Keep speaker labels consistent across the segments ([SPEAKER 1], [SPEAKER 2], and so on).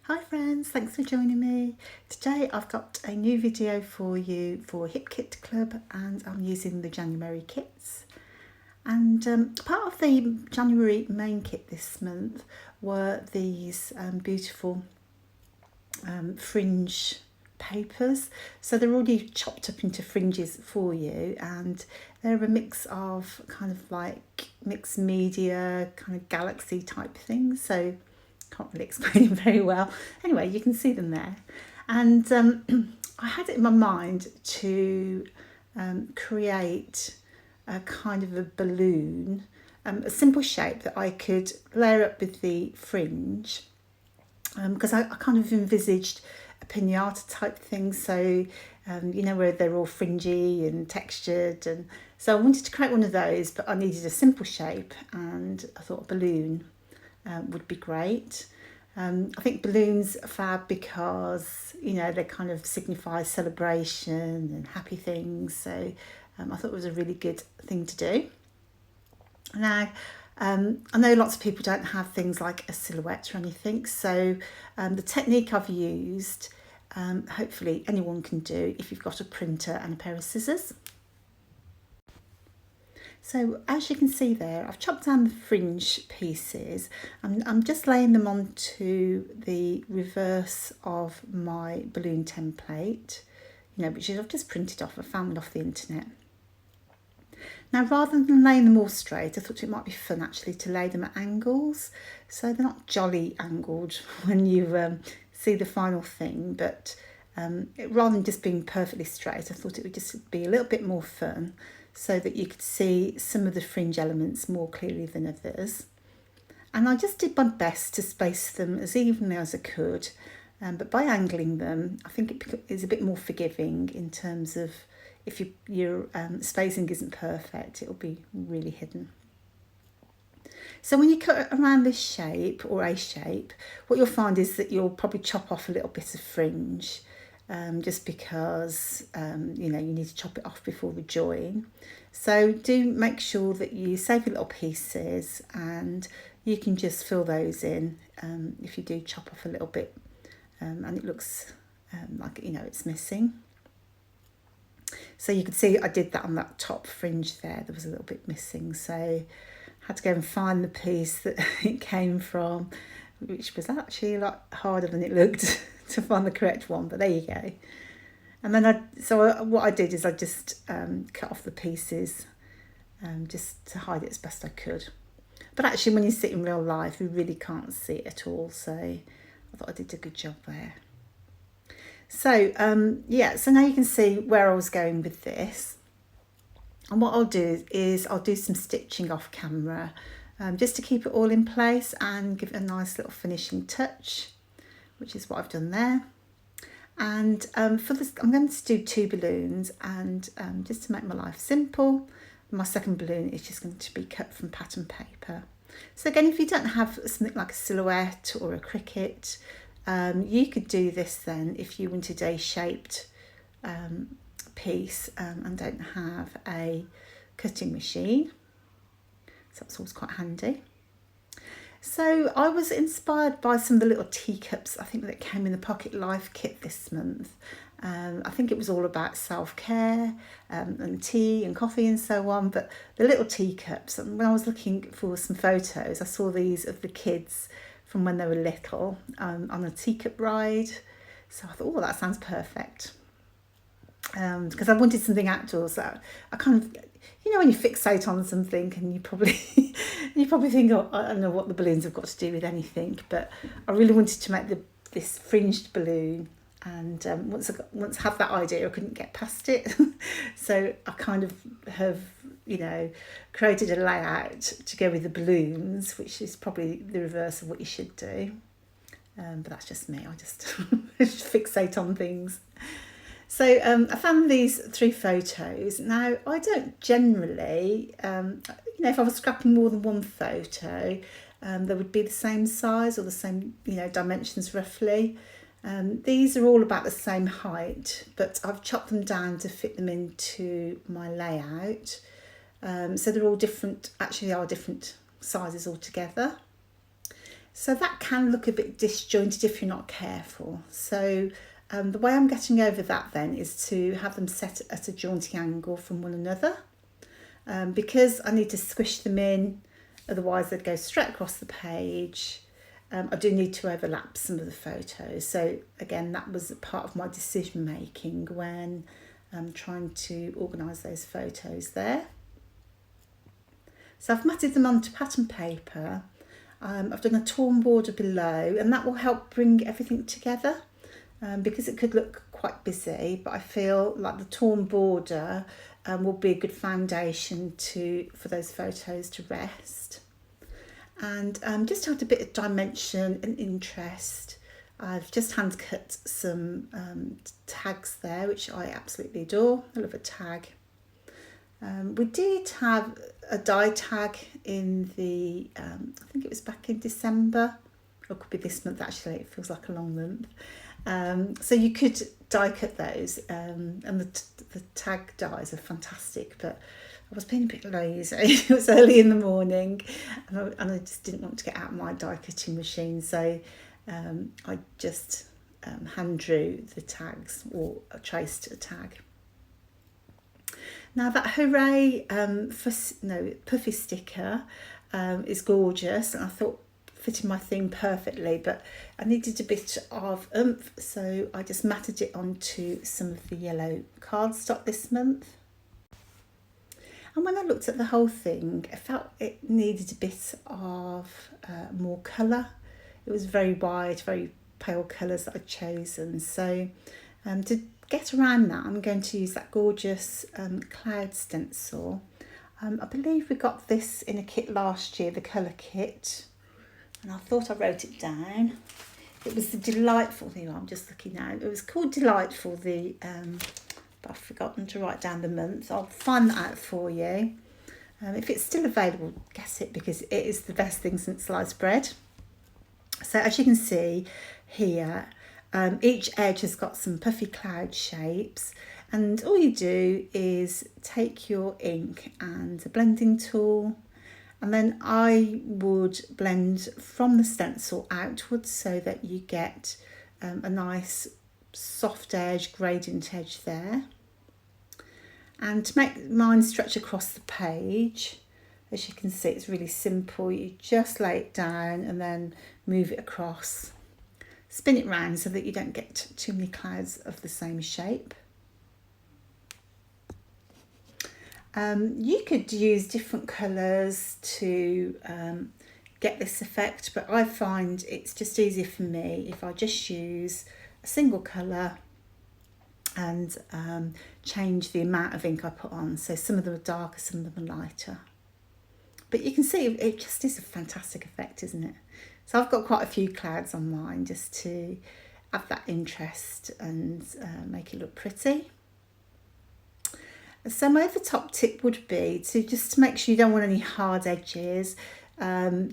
[SPEAKER 1] Hi friends, thanks for joining me. Today I've got a new video for you for Hip Kit Club and I'm using the January kits. And part of the January main kit this month were these beautiful fringe papers. So they're already chopped up into fringes for you and they're a mix of kind of like mixed media, kind of galaxy type things. So can't really explain it very well. Anyway, you can see them there. And I had it in my mind to create a kind of a balloon, a simple shape that I could layer up with the fringe, because I kind of envisaged a pinata type thing, so where they're all fringy and textured, and so I wanted to create one of those, but I needed a simple shape and I thought a balloon would be great. I think balloons are fab because they kind of signify celebration and happy things, so I thought it was a really good thing to do. Now I know lots of people don't have things like a silhouette or anything, so the technique I've used hopefully anyone can do if you've got a printer and a pair of scissors. So as you can see there, I've chopped down the fringe pieces and I'm just laying them onto the reverse of my balloon template, which I've just printed off. I found it off the internet. Now, rather than laying them all straight, I thought it might be fun actually to lay them at angles. So they're not jolly angled when you see the final thing, but rather than just being perfectly straight, I thought it would just be a little bit more fun so that you could see some of the fringe elements more clearly than others. And I just did my best to space them as evenly as I could, but by angling them, I think it is a bit more forgiving in terms of if your spacing isn't perfect, it'll be really hidden. So when you cut around this shape or a shape, what you'll find is that you'll probably chop off a little bit of fringe, just because you need to chop it off before the join. So do make sure that you save your little pieces and you can just fill those in if you do chop off a little bit and it looks like it's missing. So you can see I did that on that top fringe there was a little bit missing, so I had to go and find the piece that it came from, which was actually a lot harder than it looked to find the correct one, but there you go. And then what I did is I just cut off the pieces just to hide it as best I could. But actually when you see it in real life, you really can't see it at all, so I thought I did a good job there. So so now you can see where I was going with this. And what I'll do is I'll do some stitching off camera just to keep it all in place and give it a nice little finishing touch, which is what I've done there. And for this, I'm going to do 2 balloons, and just to make my life simple, my second balloon is just going to be cut from pattern paper. So again, if you don't have something like a silhouette or a cricket, you could do this then if you wanted a shaped piece and don't have a cutting machine. So that's always quite handy. So I was inspired by some of the little teacups I think that came in the Pocket Life kit this month. I think it was all about self-care and tea and coffee and so on, but the little teacups, and when I was looking for some photos, I saw these of the kids from when they were little on a teacup ride. So I thought, oh, that sounds perfect. Because I wanted something outdoors that I kind of, when you fixate on something and you probably think, oh, I don't know what the balloons have got to do with anything, but I really wanted to make this fringed balloon, and once I had that idea, I couldn't get past it. So I kind of have created a layout to go with the balloons, which is probably the reverse of what you should do, but that's just me. I just fixate on things. So I found these 3 photos. Now, I don't generally, if I was scrapping more than one photo, they would be the same size or the same, dimensions roughly. These are all about the same height, but I've chopped them down to fit them into my layout. So they're all different, actually are different sizes altogether. So that can look a bit disjointed if you're not careful. So the way I'm getting over that then is to have them set at a jaunty angle from one another. Because I need to squish them in, otherwise they'd go straight across the page. I do need to overlap some of the photos. So again, that was part of my decision making when trying to organise those photos there. So I've matted them onto pattern paper. I've done a torn border below, and that will help bring everything together because it could look quite busy, but I feel like the torn border will be a good foundation for those photos to rest. And just to add a bit of dimension and interest, I've just hand cut some tags there, which I absolutely adore. I love a tag. We did have a die tag in the, I think it was back in December, or it could be this month actually, it feels like a long month. So you could die cut those, and the tag dies are fantastic, but I was being a bit lazy. It was early in the morning and I just didn't want to get out my die cutting machine, so I just hand drew the tags, or traced a tag. Now that Hooray puffy sticker is gorgeous, and I thought fitted my theme perfectly, but I needed a bit of oomph, so I just matted it onto some of the yellow cardstock this month. And when I looked at the whole thing, I felt it needed a bit of more colour. It was very wide, very pale colours that I'd chosen. So to get around that, I'm going to use that gorgeous cloud stencil. I believe we got this in a kit last year, the colour kit, and I thought I wrote it down. It was the Delightful thing. I'm just looking now. It was called Delightful, but I've forgotten to write down the month. I'll find that out for you. If it's still available, guess it, because it is the best thing since sliced bread. So as you can see here, each edge has got some puffy cloud shapes, and all you do is take your ink and a blending tool, and then I would blend from the stencil outwards so that you get a nice soft edge, gradient edge there. And to make mine stretch across the page, as you can see, it's really simple. You just lay it down and then move it across. Spin it round so that you don't get too many clouds of the same shape. You could use different colours to get this effect, but I find it's just easier for me if I just use a single colour and change the amount of ink I put on. So some of them are darker, some of them are lighter. But you can see it just is a fantastic effect, isn't it? So I've got quite a few clouds on mine just to add that interest and make it look pretty. So my other top tip would be to make sure you don't want any hard edges,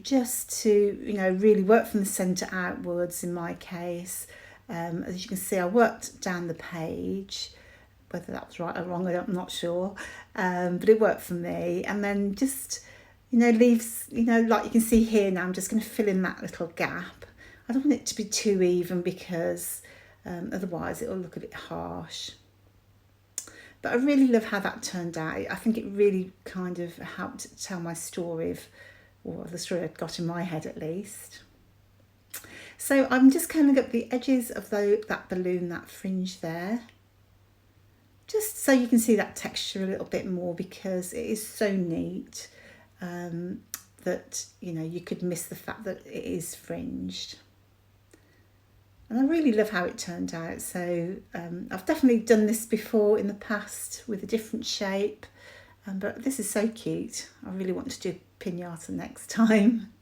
[SPEAKER 1] just to really work from the centre outwards in my case. As you can see, I worked down the page, whether that was right or wrong, I'm not sure, but it worked for me. And then just, leaves, like you can see here now, I'm just going to fill in that little gap. I don't want it to be too even because otherwise it'll look a bit harsh. But I really love how that turned out. I think it really kind of helped tell my story or the story I'd got in my head at least. So I'm just curling up the edges of that balloon, that fringe there, just so you can see that texture a little bit more, because it is so neat that you could miss the fact that it is fringed. And I really love how it turned out. So I've definitely done this before in the past with a different shape, but this is so cute. I really want to do a pinata next time.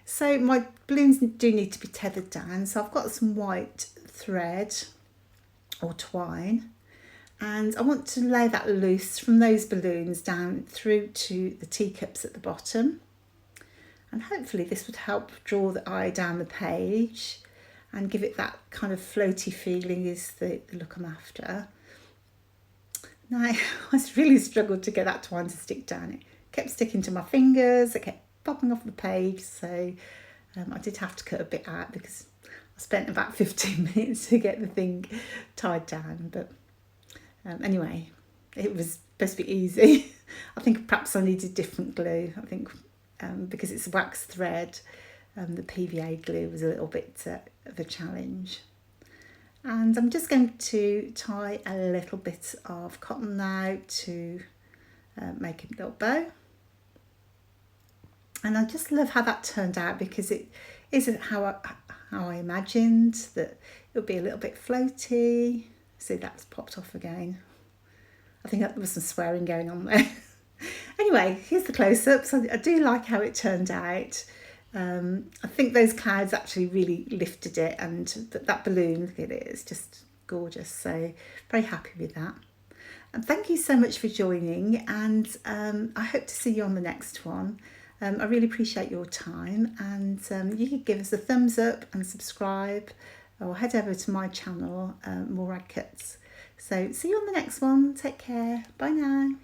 [SPEAKER 1] So my balloons do need to be tethered down. So I've got some white thread or twine, and I want to lay that loose from those balloons down through to the teacups at the bottom. And hopefully this would help draw the eye down the page and give it that kind of floaty feeling is the look I'm after. Now, I really struggled to get that twine to stick down. It kept sticking to my fingers, I kept popping off the page, so I did have to cut a bit out because I spent about 15 minutes to get the thing tied down. But anyway, it was supposed to be easy. I think perhaps I needed different glue. I think because it's wax thread, the PVA glue was a little bit of a challenge. And I'm just going to tie a little bit of cotton now to make a little bow. And I just love how that turned out, because it isn't how I imagined, that it would be a little bit floaty. See, that's popped off again. I think there was some swearing going on there. Anyway, here's the close-ups. I do like how it turned out. I think those clouds actually really lifted it, and that balloon, look at it, it's just gorgeous. So very happy with that. And thank you so much for joining, and I hope to see you on the next one. I really appreciate your time, and you can give us a thumbs up and subscribe, or head over to my channel, Morag. So see you on the next one. Take care. Bye now.